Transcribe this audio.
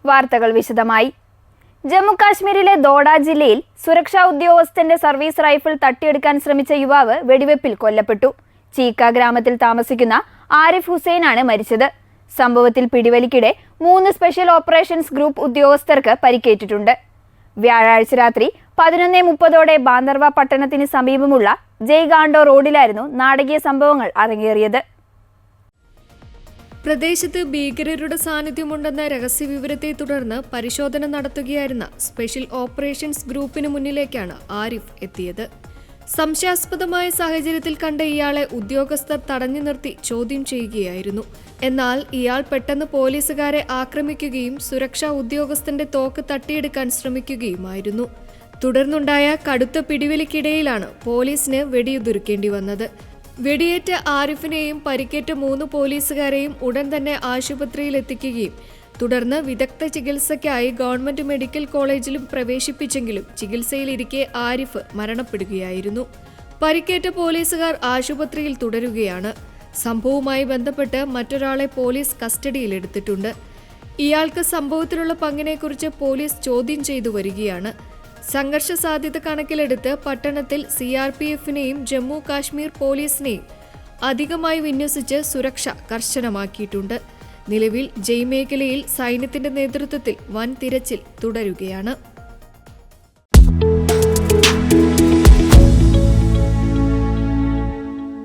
വാർത്തകൾ വിശദമായി. ജമ്മുകാശ്മീരിലെ ദോഡ ജില്ലയിൽ സുരക്ഷാ ഉദ്യോഗസ്ഥന്റെ സർവീസ് റൈഫിൾ തട്ടിയെടുക്കാൻ ശ്രമിച്ച യുവാവ് വെടിവെപ്പിൽ കൊല്ലപ്പെട്ടു. ചീക്ക ഗ്രാമത്തിൽ താമസിക്കുന്ന ആരിഫ് ഹുസൈനാണ് മരിച്ചത്. സംഭവത്തിൽ പിടിവലിക്കിടെ 3 സ്പെഷ്യൽ ഓപ്പറേഷൻസ് ഗ്രൂപ്പ് ഉദ്യോഗസ്ഥർക്ക് പരിക്കേറ്റിട്ടുണ്ട്. വ്യാഴാഴ്ച രാത്രി 11:30ഓടെ ബാന്ദർവ പട്ടണത്തിന് സമീപമുള്ള ജയ്ഗാണ്ടോ റോഡിലായിരുന്നു നാടകീയ സംഭവങ്ങൾ അരങ്ങേറിയത്. പ്രദേശത്ത് ഭീകരരുടെ സാന്നിധ്യമുണ്ടെന്ന രഹസ്യവിവരത്തെ തുടർന്ന് പരിശോധന നടത്തുകയായിരുന്ന സ്പെഷ്യൽ ഓപ്പറേഷൻസ് ഗ്രൂപ്പിന് മുന്നിലേക്കാണ് ആരിഫ് എത്തിയത്. സംശയാസ്പദമായ സാഹചര്യത്തിൽ കണ്ട ഇയാളെ ഉദ്യോഗസ്ഥർ തടഞ്ഞു നിർത്തി ചോദ്യം ചെയ്യുകയായിരുന്നു. എന്നാൽ ഇയാൾ പെട്ടെന്ന് പോലീസുകാരെ ആക്രമിക്കുകയും സുരക്ഷാ ഉദ്യോഗസ്ഥന്റെ തോക്ക് തട്ടിയെടുക്കാൻ ശ്രമിക്കുകയുമായിരുന്നു. തുടർന്നുണ്ടായ കടുത്ത പിടിവലിക്കിടയിലാണ് പോലീസിന് വെടിയുതിർക്കേണ്ടി വന്നത്. വെടിയേറ്റ ആരിഫിനെയും പരിക്കേറ്റ 3 പോലീസുകാരെയും ഉടൻ തന്നെ ആശുപത്രിയിൽ എത്തിക്കുകയും തുടർന്ന് വിദഗ്ധ ചികിത്സയ്ക്കായി ഗവൺമെന്റ് മെഡിക്കൽ കോളേജിലും പ്രവേശിപ്പിച്ചെങ്കിലും ചികിത്സയിലിരിക്കെ ആരിഫ് മരണപ്പെടുകയായിരുന്നു. പരിക്കേറ്റ പോലീസുകാർ ആശുപത്രിയിൽ തുടരുകയാണ്. സംഭവവുമായി ബന്ധപ്പെട്ട് മറ്റൊരാളെ പോലീസ് കസ്റ്റഡിയിലെടുത്തിട്ടുണ്ട്. ഇയാൾക്ക് സംഭവത്തിലുള്ള പങ്കിനെക്കുറിച്ച് പോലീസ് ചോദ്യം ചെയ്തു വരികയാണ്. സംഘർഷ സാധ്യത കണക്കിലെടുത്ത് പട്ടണത്തിൽ CRPFനെയും ജമ്മു കാശ്മീർ പോലീസിനെയും അധികമായി വിന്യസിച്ച് സുരക്ഷ കർശനമാക്കിയിട്ടുണ്ട്. നിലവിൽ ജയ് മേഖലയിൽ സൈന്യത്തിന്റെ നേതൃത്വത്തിൽ വൻ തിരച്ചിൽ തുടരുകയാണ്.